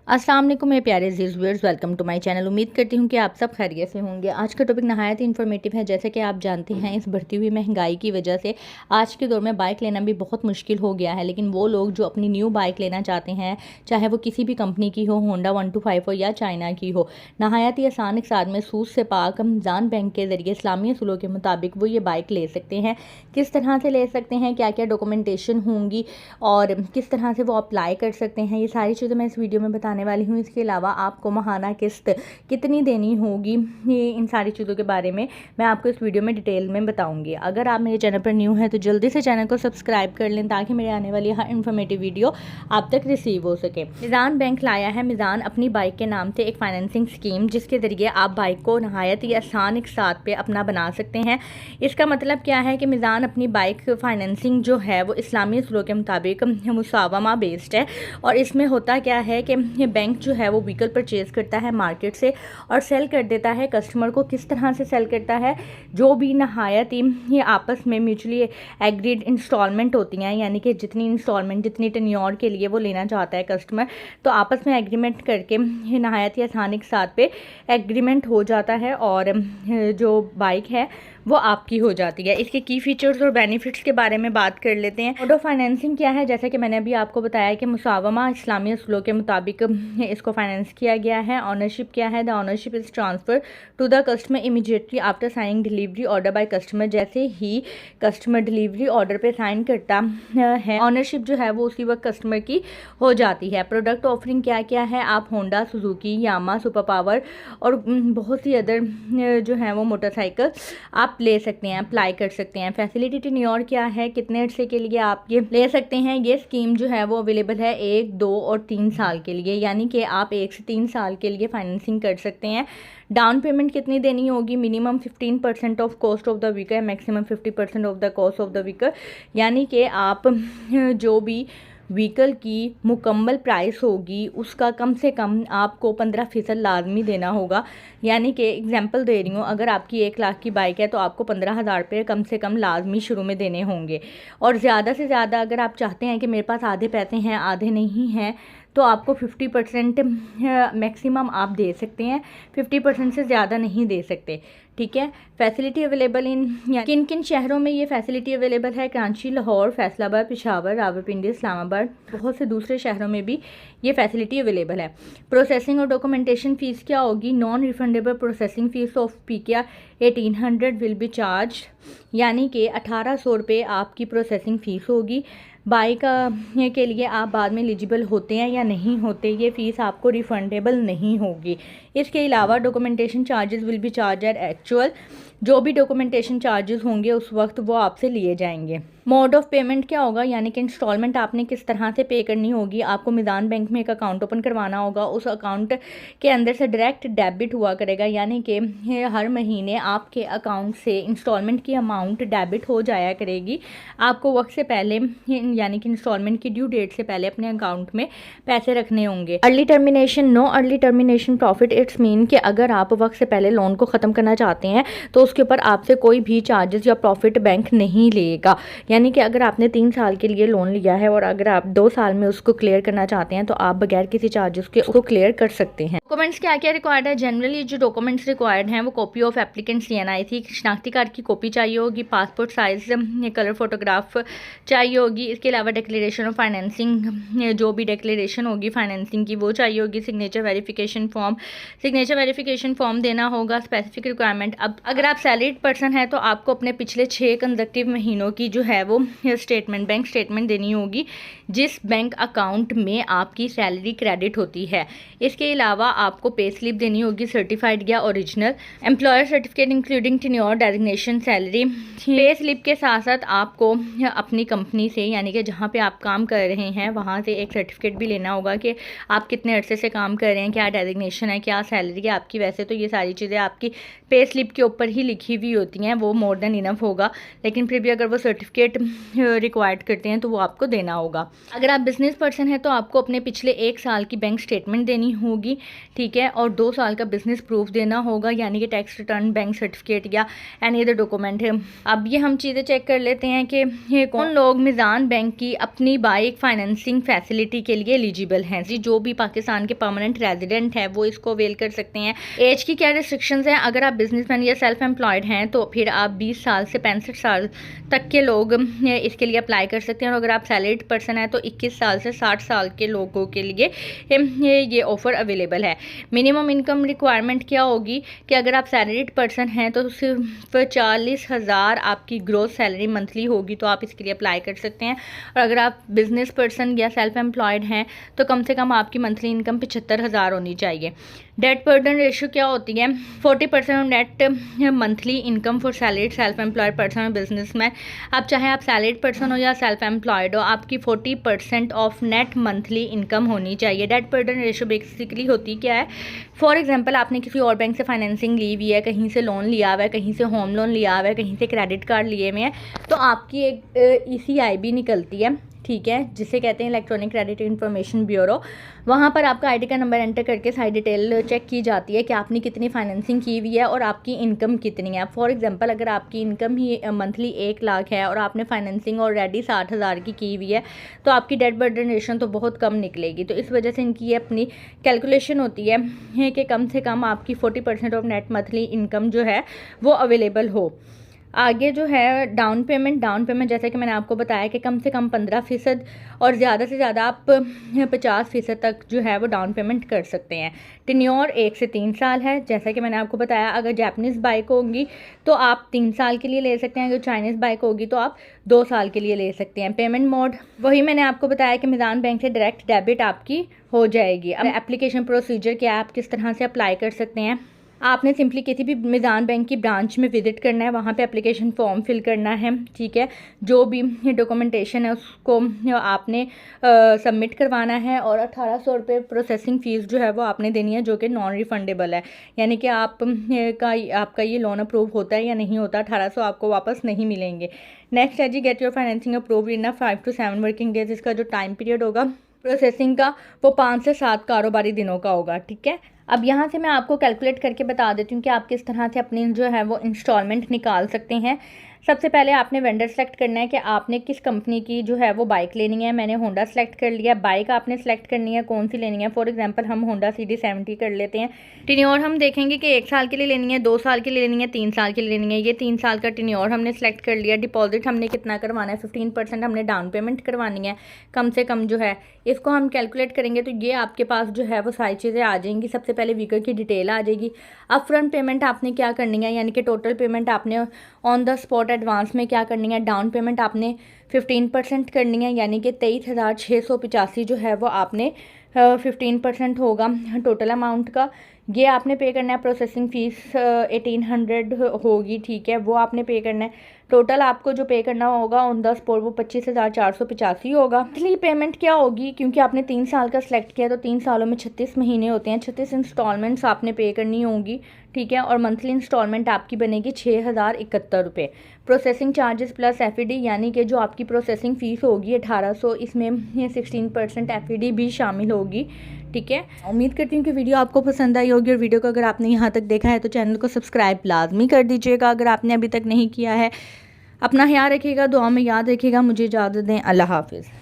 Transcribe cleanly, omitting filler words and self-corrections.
अस्सलाम वालेकुम मेरे प्यारे viewers, welcome to my channel. उम्मीद करती हूँ कि आप सब खैरियत से होंगे। आज का टॉपिक नहायत ही इन्फॉर्मेटिव है। जैसे कि आप जानते हैं, इस बढ़ती हुई महंगाई की वजह से आज के दौर में बाइक लेना भी बहुत मुश्किल हो गया है। लेकिन वो लोग जो अपनी न्यू बाइक लेना चाहते हैं, चाहे वो किसी भी कंपनी की हो, होंडा 125 हो या चाइना की हो, नहायत ही आसान के साथ में सूद से पाक रमज़ान बैंक के ज़रिए इस्लामी असूलों के मुताबिक वो ये बाइक ले सकते हैं। किस तरह से ले सकते हैं, क्या क्या डॉक्यूमेंटेशन होंगी और किस तरह से वो अप्लाई कर सकते हैं, ये सारी चीज़ें मैं इस वीडियो में बताने वाली हूँ। इसके अलावा आपको माहाना किस्त कितनी देनी होगी, ये इन सारी चीज़ों के बारे में मैं आपको इस वीडियो में डिटेल में बताऊंगी। अगर आप मेरे चैनल पर न्यू हैं तो जल्दी से चैनल को सब्सक्राइब कर लें ताकि मेरे आने वाली हर इन्फॉर्मेटिव वीडियो आप तक रिसीव हो सके। मिज़ान बैंक लाया है मिज़ान अपनी बाइक के नाम से एक फाइनेंसिंग स्कीम, जिसके ज़रिए आप बाइक को नहायत ही आसान एक साथ पे अपना बना सकते हैं। इसका मतलब क्या है कि मिज़ान अपनी बाइक फाइनेंसिंग जो है वो इस्लामी असूलों के मुताबिक मुसावमा बेस्ड है। और इसमें होता क्या है कि बैंक जो है वो व्हीकल परचेज़ करता है मार्केट से और सेल कर देता है कस्टमर को। किस तरह से सेल करता है, जो भी नहायत ही ये आपस में म्यूचुअली एग्रीड इंस्टॉलमेंट होती हैं, यानी कि जितनी इंस्टॉलमेंट जितनी टेन्योर के लिए वो लेना चाहता है कस्टमर, तो आपस में एग्रीमेंट करके ये नहायत ही आसानी के साथ पे एग्रीमेंट हो जाता है और जो बाइक है वो आपकी हो जाती है। इसके की फीचर्स और बेनिफिट्स के बारे में बात कर लेते हैं। ऑटो फाइनेंसिंग क्या है, जैसा कि मैंने अभी आपको बताया कि मुसावमा इस्लामी असूलों के मुताबिक इसको फाइनेंस किया गया है। ऑनरशिप क्या है, the ownership is transfer to the customer immediately after signing delivery order by customer. जैसे ही कस्टमर डिलीवरी ऑर्डर पे साइन करता है, ऑनरशिप जो है वो उसी वक्त कस्टमर की हो जाती है। प्रोडक्ट ऑफरिंग क्या क्या है, आप होंडा, सुजुकी, यामा, सुपर पावर और बहुत सी अदर जो है वो मोटरसाइकिल आप ले सकते हैं, अप्लाई कर सकते हैं। फैसिलिटी टेन्योर क्या है, कितने अर्से के लिए आप ये ले सकते हैं। ये स्कीम जो है वो अवेलेबल है 1, 2 और 3 साल के लिए, यानी कि आप 1 से 3 साल के लिए फाइनेंसिंग कर सकते हैं। डाउन पेमेंट कितनी देनी होगी, minimum 15% of cost of the vehicle, maximum 50% of the cost of the vehicle, यानी कि आप जो भी व्हीकल की मुकम्मल प्राइस होगी उसका कम से कम आपको 15% लाजमी देना होगा। यानी कि एग्जांपल दे रही हूँ, अगर आपकी 1 लाख की बाइक है तो आपको 15,000 रुपये कम से कम लाजमी शुरू में देने होंगे। और ज़्यादा से ज़्यादा अगर आप चाहते हैं कि मेरे पास आधे पैसे हैं आधे नहीं हैं, तो आपको 50% मैक्सिमम आप दे सकते हैं, 50% से ज़्यादा नहीं दे सकते। ठीक है। फैसिलिटी अवेलेबल इन किन किन शहरों में ये फैसिलिटी अवेलेबल है, कराची, लाहौर, फैसलाबाद, पेशावर, रावलपिंडी, इस्लामाबाद, बहुत से दूसरे शहरों में भी ये फैसिलिटी अवेलेबल है। प्रोसेसिंग और डॉक्यूमेंटेशन फ़ीस क्या होगी, non refundable processing fees of पीकिया 1800 विल बी चार्ज, यानी कि 1800 रुपये आपकी प्रोसेसिंग फ़ीस होगी। बाइक के लिए आप बाद में एलिजिबल होते हैं या नहीं होते, ये फ़ीस आपको रिफंडेबल नहीं होगी। इसके अलावा documentation charges will be charge at actual, जो भी डॉक्यूमेंटेशन चार्जेस होंगे उस वक्त वो आपसे लिए जाएंगे। मोड ऑफ पेमेंट क्या होगा, यानी कि इंस्टॉलमेंट आपने किस तरह से पे करनी होगी। आपको मिज़ान बैंक में एक अकाउंट ओपन करवाना होगा, उस अकाउंट के अंदर से डायरेक्ट डेबिट हुआ करेगा, यानी कि हर महीने आपके अकाउंट से इंस्टॉलमेंट की अमाउंट डेबिट हो जाया करेगी। आपको वक्त से पहले, यानी कि इंस्टॉलमेंट की ड्यू डेट से पहले अपने अकाउंट में पैसे रखने होंगे। Early termination, know early termination profit, it's mean कि अगर आप वक्त से पहले लोन को ख़त्म करना चाहते हैं तो उसके ऊपर आपसे कोई भी चार्जेस या प्रॉफिट बैंक नहीं लेगा। यानी कि अगर आपने 3 साल के लिए लोन लिया है और अगर आप 2 साल में उसको क्लियर करना चाहते हैं तो आप बगैर किसी चार्जेस के उसको क्लियर कर सकते हैं। डॉक्यूमेंट्स क्या क्या रिक्वायर्ड है, जनरली जो डॉक्यूमेंट्स रिक्वायर्ड हैं वो कॉपी ऑफ एप्लीकेंट CNI थी, शनाख्ती कार्ड की कॉपी चाहिए होगी, पासपोर्ट साइज कलर फोटोग्राफ चाहिए होगी। इसके अलावा डिक्लेरेशन ऑफ फाइनेंसिंग, जो भी डिक्लेरेशन होगी फाइनेंसिंग की वो चाहिए होगी। सिग्नेचर वेरिफिकेशन फॉर्म देना होगा। स्पेसिफिक रिक्वायरमेंट, अब अगर आप सैलरीड पर्सन है तो आपको अपने पिछले 6 कंसेक्यूटिव महीनों की जो है वो स्टेटमेंट, बैंक स्टेटमेंट देनी होगी जिस बैंक अकाउंट में आपकी सैलरी क्रेडिट होती है। इसके अलावा आपको पे स्लिप देनी होगी, सर्टिफाइड या original. Employer certificate including tenure, designation, salary. Pay slip के साथ साथ आपको अपनी कंपनी से, यानी कि जहाँ पे आप काम कर रहे हैं वहाँ से एक सर्टिफिकेट भी लेना होगा कि आप कितने अरसे से काम कर रहे हैं, क्या डेजिग्नेशन है, क्या सैलरी है आपकी। वैसे तो ये सारी चीज़ें आपकी पे स्लिप के ऊपर ही लिखी हुई होती हैं वो मोर देन इनफ होगा, लेकिन फिर भी अगर वो सर्टिफिकेट रिक्वायर्ड करते हैं तो वो आपको देना होगा। अगर आप बिजनेस पर्सन हैं तो आपको अपने पिछले 1 साल की बैंक स्टेटमेंट देनी होगी, ठीक है, और 2 साल का बिजनेस प्रूफ देना होगा, यानी कि टैक्स रिटर्न, बैंक सर्टिफिकेट या एनी अदर डॉक्यूमेंट है। अब ये हम चीज़ें चेक कर लेते हैं कि ये कौन लोग मिज़ान बैंक की अपनी बाइक फाइनेंसिंग फैसिलिटी के लिए एलिजिबल हैं। जी, जो भी पाकिस्तान के परमानेंट रेजिडेंट है वो इसको अवेल कर सकते हैं। एज की क्या रिस्ट्रिक्शंस हैं? अगर आप बिजनेसमैन या सेल्फ एम्प्लॉयड हैं तो फिर आप 20 साल से 65 साल तक के लोग इसके लिए अप्लाई कर सकते हैं, और अगर आप सैलरीड पर्सन हैं तो 21 साल से 60 साल के लोगों के लिए ये ऑफ़र अवेलेबल है। मिनिमम इनकम रिक्वायरमेंट क्या होगी कि अगर आप सैलरीड पर्सन हैं तो सिर्फ 40,000 आपकी ग्रोस सैलरी मंथली होगी तो आप इसके लिए अप्लाई कर सकते हैं, और अगर आप बिजनेस पर्सन या सेल्फ एम्प्लॉयड हैं तो कम से कम आपकी मंथली इनकम 75,000 होनी चाहिए। डेट बर्डन रेशियो क्या होती है? 40% of net monthly income for salaried self employed person और बिजनेस मैन। अब चाहे आप सैलरीड पर्सन हो या सेल्फ एम्प्लॉयड हो, आपकी 40% ऑफ नेट मंथली इनकम होनी चाहिए। डेट बर्डन रेशियो बेसिकली होती क्या है? फॉर एग्जांपल, आपने किसी और बैंक से फाइनेंसिंग ली हुई है, कहीं से लोन लिया हुआ है, कहीं से होम लोन लिया हुआ है, कहीं से क्रेडिट कार्ड लिए हुए हैं, तो आपकी एक ECIB निकलती है, ठीक है, जिसे कहते हैं इलेक्ट्रॉनिक क्रेडिट इंफॉर्मेशन ब्यूरो। वहाँ पर आपका ID का नंबर एंटर करके सारी डिटेल चेक की जाती है कि आपने कितनी फाइनेंसिंग की हुई है और आपकी इनकम कितनी है। फॉर एग्जांपल, अगर आपकी इनकम ही मंथली 1 लाख है और आपने फाइनेंसिंग ऑलरेडी 60,000 की हुई है तो आपकी डेट बर्डन रेशियो तो बहुत कम निकलेगी। तो इस वजह से इनकी ये अपनी कैलकुलेशन होती है कि कम से कम आपकी 40% ऑफ नेट मंथली इनकम जो है वो अवेलेबल हो। आगे जो है डाउन पेमेंट जैसे कि मैंने आपको बताया कि कम से कम 15% और ज़्यादा से ज़्यादा आप 50% तक जो है वो डाउन पेमेंट कर सकते हैं। टेन्योर 1 से 3 साल है, जैसा कि मैंने आपको बताया। अगर जापानीज़ बाइक होगी तो आप 3 साल के लिए ले सकते हैं, अगर चाइनीज़ बाइक होगी तो आप 2 साल के लिए ले सकते हैं। पेमेंट मोड वही मैंने आपको बताया कि मिज़ान बैंक से डायरेक्ट डेबिट आपकी हो जाएगी। अब एप्लीकेशन प्रोसीजर क्या है, आप किस तरह से अप्लाई कर सकते हैं? आपने सिंपली किसी भी मिज़ान बैंक की ब्रांच में विज़िट करना है, वहाँ पे एप्लीकेशन फॉर्म फिल करना है, ठीक है। जो भी डॉक्यूमेंटेशन है उसको आपने सबमिट करवाना है, और 1800 रुपये प्रोसेसिंग फ़ीस जो है वो आपने देनी है, जो कि नॉन रिफंडेबल है, यानी कि आपका ये लोन अप्रूव होता है या नहीं होता, 1800 आपको वापस नहीं मिलेंगे। नेक्स्ट है जी, get your financing approve in 5 to 7 working days. इसका जो टाइम पीरियड होगा प्रोसेसिंग का वो 5 से 7 कारोबारी दिनों का होगा, ठीक है। अब यहाँ से मैं आपको कैलकुलेट करके बता देती हूँ कि आप किस तरह से अपनी जो है वो इंस्टॉलमेंट निकाल सकते हैं। सबसे पहले आपने वेंडर सेलेक्ट करना है कि आपने किस कंपनी की जो है वो बाइक लेनी है। मैंने होंडा सेलेक्ट कर लिया। बाइक आपने सेलेक्ट करनी है कौन सी लेनी है। फॉर एग्जांपल हम होंडा CD70 कर लेते हैं। टेन्योर हम देखेंगे कि 1 साल के लिए लेनी है, 2 साल के लिए लेनी है, 3 साल के लिए लेनी है। ये 3 साल का टेन्योर हमने सेलेक्ट कर लिया। डिपॉजिट हमने कितना करवाना है, 15% हमने डाउन पेमेंट करवानी है कम से कम जो है। इसको हम कैलकुलेट करेंगे तो ये आपके पास जो है वो सारी चीज़ें आ जाएंगी। सबसे पहले व्हीकल की डिटेल आ जाएगी। अब फ्रंट पेमेंट आपने क्या करनी है, यानी कि टोटल पेमेंट आपने ऑन द स्पॉट एडवांस में क्या करनी है। डाउन पेमेंट आपने 15% करनी है, यानी कि 23,685 जो है वो आपने 15% होगा टोटल अमाउंट का। ये आपने पे करना है। प्रोसेसिंग फ़ीस 1800 होगी, ठीक है, वो आपने पे करना है। टोटल आपको जो पे करना होगा ऑन द स्पॉट वो 25,485 होगा। मंथली पेमेंट क्या होगी, क्योंकि आपने 3 साल का सिलेक्ट किया तो 3 सालों में 36 महीने होते हैं, 36 इंस्टॉलमेंट्स आपने पे करनी होंगी, ठीक है। और मंथली इंस्टॉलमेंट आपकी बनेगी 6,071 रुपये। प्रोसेसिंग चार्जेस प्लस FED, यानी कि जो आपकी प्रोसेसिंग फ़ीस होगी 1800, इसमें 16% FED भी शामिल होगी, ठीक है। उम्मीद करती हूँ कि वीडियो आपको पसंद आई होगी, और वीडियो को अगर आपने यहाँ तक देखा है तो चैनल को सब्सक्राइब लाजमी कर दीजिएगा अगर आपने अभी तक नहीं किया है। अपना ख्याल रखिएगा, दुआ में याद रखिएगा। मुझे इजाज़त दें। अल्लाह हाफिज़।